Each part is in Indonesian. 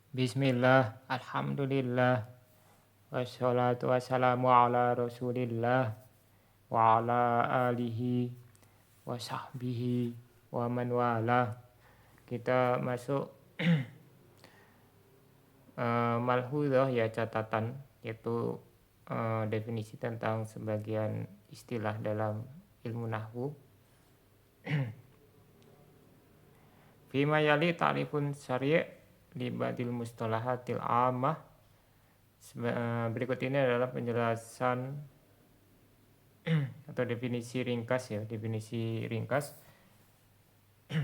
Bismillah, alhamdulillah, wassalatu wassalamu ala rasulillah, wa ala alihi, wa sahbihi, wa man wala. Kita masuk malhudhah ya, catatan, yaitu definisi tentang sebagian istilah dalam ilmu nahwu. Fima yali ta'rifun syari' libadil mustalahatil ammah. Berikut ini adalah penjelasan atau definisi ringkas ya, definisi ringkas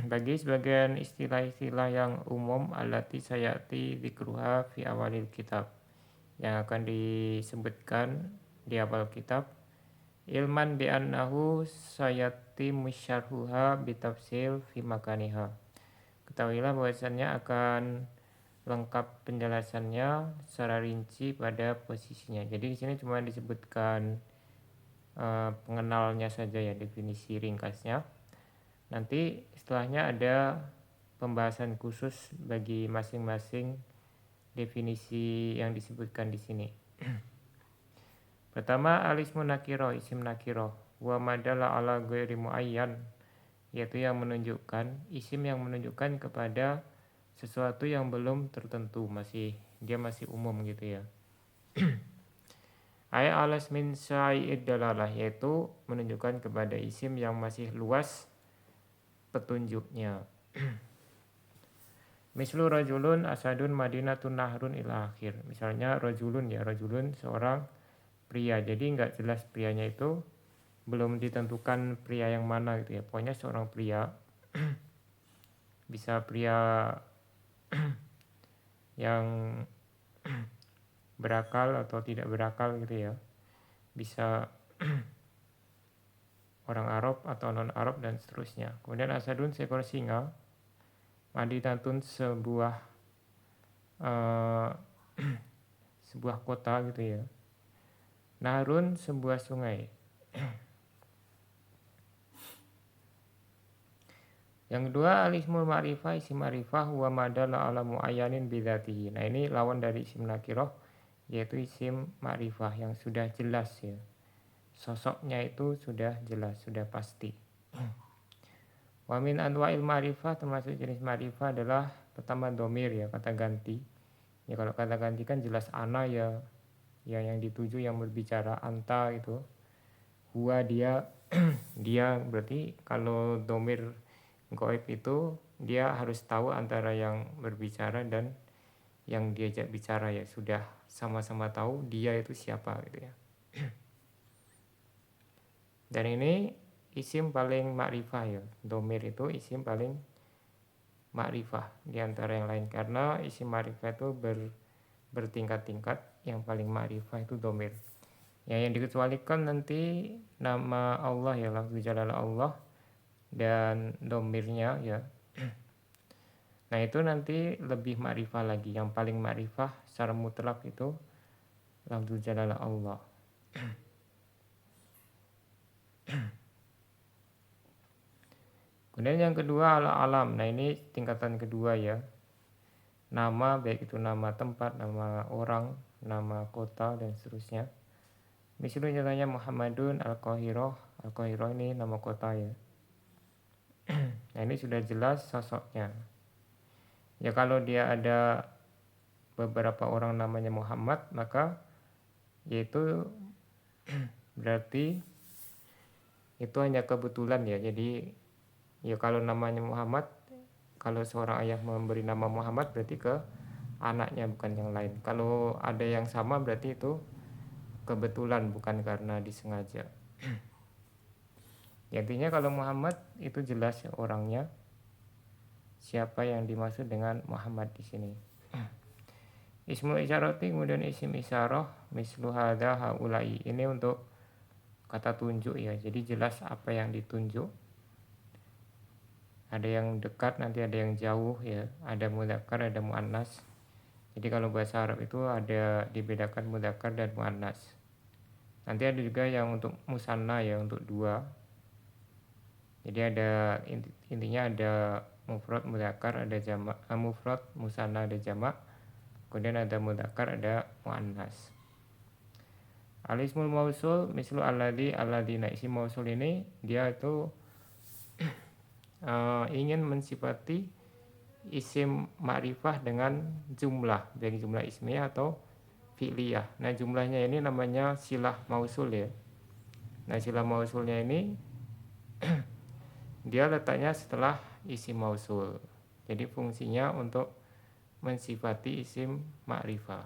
bagi sebagian istilah-istilah yang umum allati sayati dzikruha fi awalil kitab, yang akan disebutkan di awal kitab. Ilman bi annahu sayati musyarhuha bitafsil fi makaniha. Ketahuilah bahwasannya akan lengkap penjelasannya secara rinci pada posisinya. Jadi di sini cuma disebutkan pengenalnya saja ya, definisi ringkasnya. Nanti setelahnya ada pembahasan khusus bagi masing-masing definisi yang disebutkan di sini. Pertama, alismu nakiro, isim nakiro, wa madala ala ghairi muayyan, yaitu yang menunjukkan, isim yang menunjukkan kepada sesuatu yang belum tertentu, dia masih umum gitu ya. Ay alas min syai'id dalalah, yaitu menunjukkan kepada isim yang masih luas petunjuknya. Mislu rajulun asadun madinatun nahrun ila akhir. Misalnya rajulun ya, rajulun seorang pria. Jadi nggak jelas prianya itu, belum ditentukan pria yang mana gitu ya. Pokoknya seorang pria. Bisa pria yang berakal atau tidak berakal gitu ya. Bisa orang Arab atau non Arab dan seterusnya. Kemudian asadun seekor singa, madinatun sebuah kota gitu ya. Nahrun sebuah sungai. Yang kedua, alismul ma'rifah, isim ma'rifah wa madalla ala muayyanin bidzatihi. Nah, ini lawan dari isim nakirah, yaitu isim ma'rifah yang sudah jelas ya. Sosoknya itu sudah jelas, sudah pasti. Wa min anwa'il ma'rifah, termasuk jenis ma'rifah adalah pertama domir ya, kata ganti. Ya kalau kata ganti kan jelas ana ya, yang dituju yang berbicara, anta itu. Huwa dia, dia berarti kalau domir goib itu dia harus tahu antara yang berbicara dan yang diajak bicara ya, sudah sama-sama tahu dia itu siapa gitu ya. Dan ini isim paling ma'rifah ya, domir itu isim paling ma'rifah di antara yang lain, karena isim ma'rifah itu bertingkat-tingkat, yang paling ma'rifah itu domir. Ya, yang dikecualikan nanti nama Allah ya, lafzu jalalah Allah dan domirnya ya. Nah itu nanti lebih ma'rifah lagi. Yang paling ma'rifah secara mutlak itu lafzu jalalah Allah. Kemudian yang kedua alam. Nah ini tingkatan kedua ya. Nama, baik itu nama tempat, nama orang, nama kota dan seterusnya. Misalnya contohnya Muhammadun Al-Qahiroh. Al-Qahiroh ini nama kota ya. Nah ini sudah jelas sosoknya. Ya kalau dia ada beberapa orang namanya Muhammad, maka yaitu berarti itu hanya kebetulan ya. Jadi ya kalau namanya Muhammad, kalau seorang ayah memberi nama Muhammad berarti ke anaknya, bukan yang lain. Kalau ada yang sama berarti itu kebetulan, bukan karena disengaja. Ya, intinya kalau Muhammad itu jelas ya orangnya, siapa yang dimaksud dengan Muhammad di sini. Ismul isyarati, kemudian isim isyarah, mislu hadza haulai. Ini untuk kata tunjuk ya. Jadi jelas apa yang ditunjuk. Ada yang dekat, nanti ada yang jauh ya. Ada mudzakkar, ada muannas. Jadi kalau bahasa Arab itu ada dibedakan mudzakkar dan muannas. Nanti ada juga yang untuk musanna ya, untuk dua. Jadi ada intinya ada mufrad mudzakkar, ada jamak, mufrad musanna, ada jamak. Kemudian ada mudzakkar, ada muannas. Al-ismul mausul mislu alladzi alladzina. Isim mausul ini dia itu ingin mensifati isim ma'rifah dengan jumlah, dari jumlah ismiyah atau fi'liyah. Nah, jumlahnya ini namanya silah mausul ya. Nah, silah mausulnya ini dia letaknya setelah isim mausul. Jadi fungsinya untuk mensifati isim ma'rifah.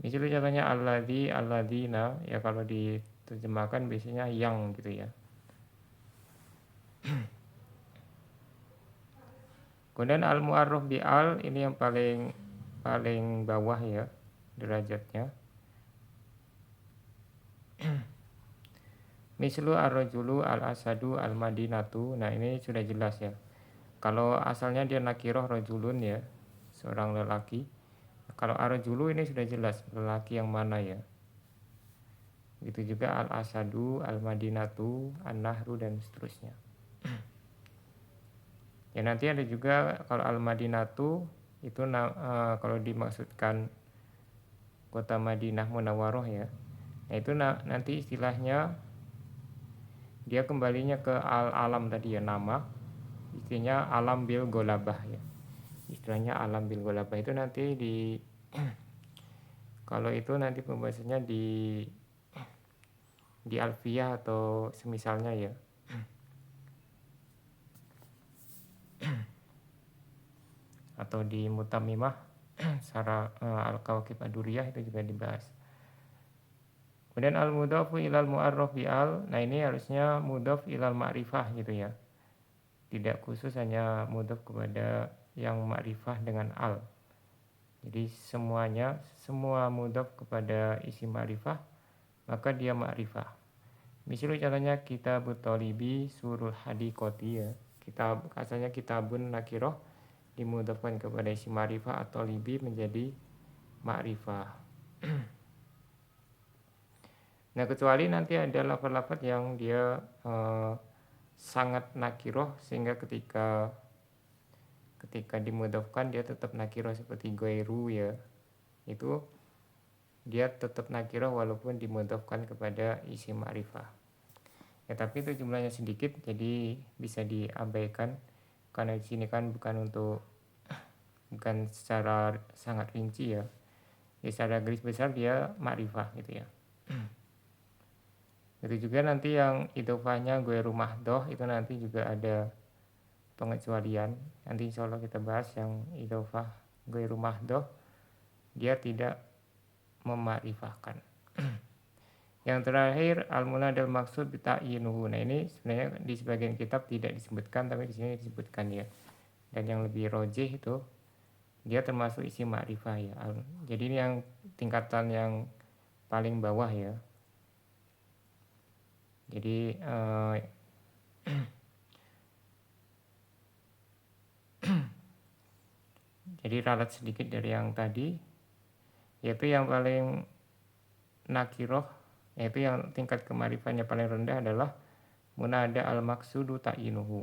Misalnya contohnya alladzi, alladzina, ya kalau diterjemahkan biasanya yang gitu ya. Kemudian al-mu'arraf bi al ini yang paling bawah ya derajatnya. Mislu ar-rajulu, al-asadu, al-madinatu. Nah, ini sudah jelas ya. Kalau asalnya dia nakiroh rajulun ya, seorang lelaki. Kalau ar-rajulu ini sudah jelas lelaki yang mana ya. Begitu juga al-asadu, al-madinatu, an-nahru dan seterusnya. Ya, nanti ada juga kalau al-madinatu itu kalau dimaksudkan kota Madinah Munawwaroh ya. Nah, itu nanti istilahnya dia kembalinya ke al-alam tadi ya, nama. Istilahnya alam bil golabah ya. Istilahnya alam bil golabah itu nanti kalau itu nanti pembahasannya di alfiyah atau semisalnya ya. Atau di mutamimah secara al-kawakib ad-duriyah itu juga dibahas. Kemudian al-mudhafu ilal mu'arraf bi al. Nah, ini harusnya mudhaf ilal ma'rifah gitu ya. Tidak khusus hanya mudhaf kepada yang ma'rifah dengan al. Jadi semua mudhaf kepada isim ma'rifah maka dia ma'rifah. Misalnya contohnya kitabut thalibi surul hadiqati ya. Kitab asalnya kitabun nakiroh dimudhafkan kepada isim ma'rifah atau libi menjadi ma'rifah. Nah, kecuali nanti ada lafaz-lafaz yang dia sangat nakiroh sehingga ketika dimudhafkan dia tetap nakiroh seperti ghairu ya. Itu dia tetap nakiroh walaupun dimudhafkan kepada isim ma'rifah. Ya, tapi itu jumlahnya sedikit jadi bisa diabaikan karena di sini kan bukan secara sangat rinci ya. Jadi secara garis besar dia ma'rifah gitu ya. Itu juga nanti yang idhofahnya gue rumah doh itu nanti juga ada pengecualian. Nanti insya Allah kita bahas yang idhofah gue rumah doh dia tidak memakrifahkan. Yang terakhir al-munadal maksud bita'yinuhu. Nah, ini sebenarnya di sebagian kitab tidak disebutkan tapi di sini disebutkan ya. Dan yang lebih rojih itu dia termasuk isi ma'rifah ya. Jadi ini yang tingkatan yang paling bawah ya. Jadi jadi ralat sedikit dari yang tadi, yaitu yang paling nakiroh, yaitu yang tingkat kemarifannya paling rendah adalah munada al maksudu ta'inuhu.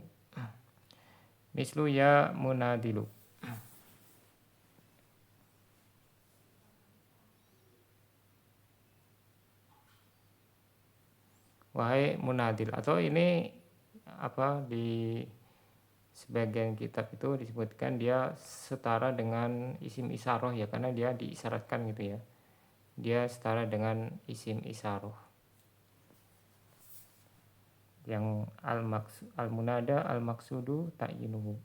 Mislu ya munadilu. Wahai munadil, atau ini di sebagian kitab itu disebutkan dia setara dengan isim isaroh ya, karena dia diisyaratkan gitu ya. Dia setara dengan isim isaroh. Yang al-munada al-maksudu ta'yinuhu.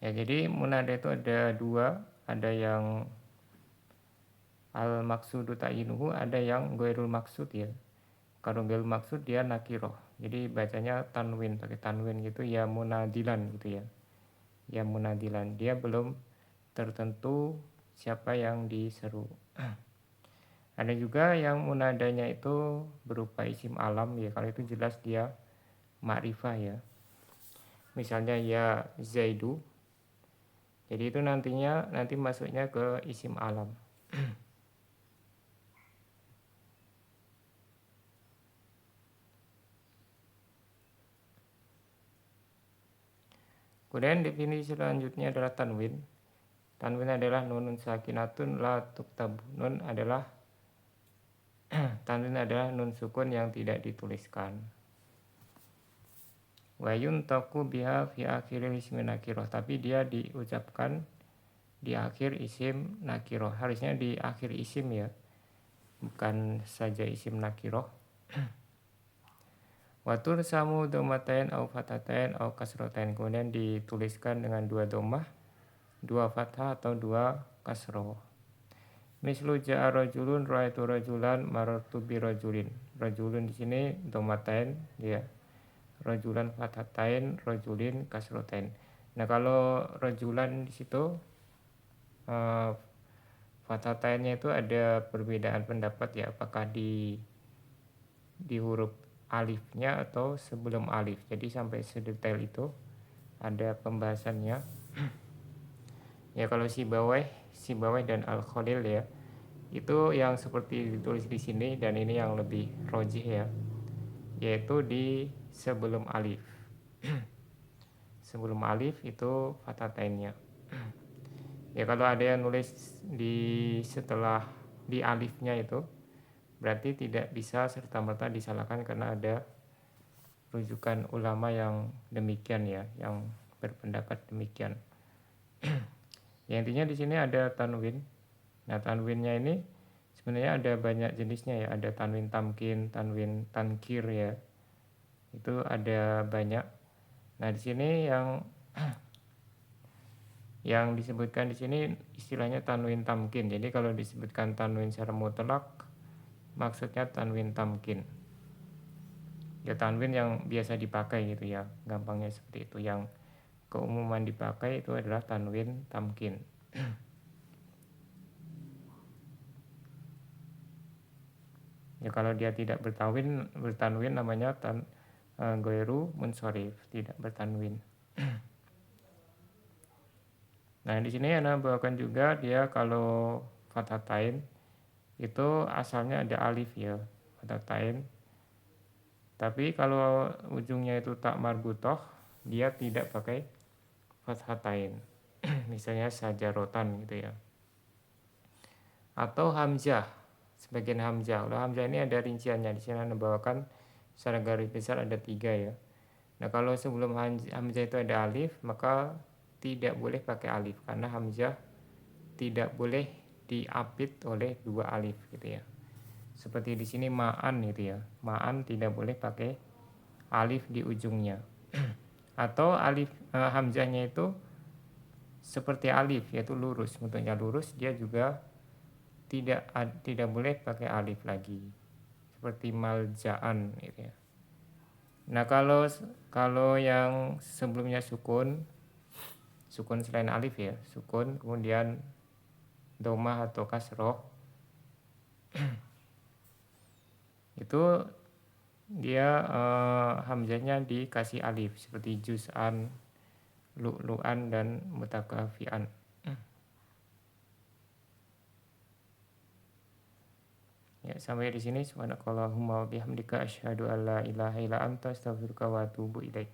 Ya, jadi munada itu ada dua, ada yang al-maksudu ta'yinuhu, ada yang ghairul maksud ya. Kalau ghairul maksud dia nakiroh. Jadi bacanya tanwin, pakai tanwin gitu ya, munadilan gitu ya. Ya munadilan, dia belum tertentu siapa yang diseru. Ada juga yang munadanya itu berupa isim alam ya, kalau itu jelas dia ma'rifah ya. Misalnya ya Zaidu. Jadi itu nanti masuknya ke isim alam. Kemudian definisi selanjutnya adalah tanwin. Tanwin adalah nunun sakinatun la tuktabu. Tanwin adalah nun sukun yang tidak dituliskan. Wa yuntaku biha fi akhiril ismi nakiroh, tapi dia diucapkan di akhir isim nakiroh. Harusnya di akhir isim ya, bukan saja isim nakiroh. Watur samu domatain au fatatain au kasrotain, kemudian dituliskan dengan dua domah, dua fathah atau dua kasroh. Mislu ja'a rajulun ra'aitu rajulan marartu bi rajulin. Rajulun di sini domatain ya. Rajulan fathatain, rajulin kasrotain. Nah, kalau rajulan di situ fathatainnya itu ada perbedaan pendapat ya, apakah di huruf alifnya atau sebelum alif. Jadi sampai sedetail itu ada pembahasannya. Ya kalau si bawah dan al-khalil ya, itu yang seperti ditulis di sini, dan ini yang lebih rojih ya, yaitu di sebelum alif. Sebelum alif itu fathatainnya. Ya kalau ada yang nulis setelah di alifnya itu berarti tidak bisa serta-merta disalahkan, karena ada rujukan ulama yang demikian ya, yang berpendapat demikian. Ya intinya di sini ada tanwin. Nah, tanwinnya ini sebenarnya ada banyak jenisnya ya, ada tanwin tamkin, tanwin tankir ya. Itu ada banyak. Nah, di sini yang disebutkan di sini istilahnya tanwin tamkin. Jadi kalau disebutkan tanwin secara mutlak maksudnya tanwin tamkin. Ya tanwin yang biasa dipakai gitu ya. Gampangnya seperti itu. Yang keumuman dipakai itu adalah tanwin tamkin. Ya kalau dia tidak bertanwin namanya goiru munsorif, tidak bertanwin. Nah di sini Anda bawakan juga dia kalau fathatain itu asalnya ada alif ya, fathatain. Tapi kalau ujungnya itu tak marbutoh, dia tidak pakai fathatain. Misalnya sajarotan gitu ya. Atau hamzah, sebagian hamzah. Kalau hamzah ini ada rinciannya, di sini Anda bawakan secara garis besar ada 3 ya. Nah kalau sebelum hamzah itu ada alif, maka tidak boleh pakai alif, karena hamzah tidak boleh diapit oleh 2 alif gitu ya. Seperti di sini ma'an gitu ya. Ma'an tidak boleh pakai alif di ujungnya. Atau alif hamzahnya itu seperti alif, yaitu lurus, bentuknya lurus, dia juga tidak boleh pakai alif lagi. Seperti malja'an gitu ya. Nah, kalau yang sebelumnya sukun selain alif ya, sukun kemudian domah atau kasroh, itu dia hamzahnya dikasih alif seperti juz'an, lu'lu'an dan mutakafian. Ya, sampai di sini subhanakallahumma wa bihamdika asyhadu alla ilaha illa anta astaghfiruka wa atubu ilaik.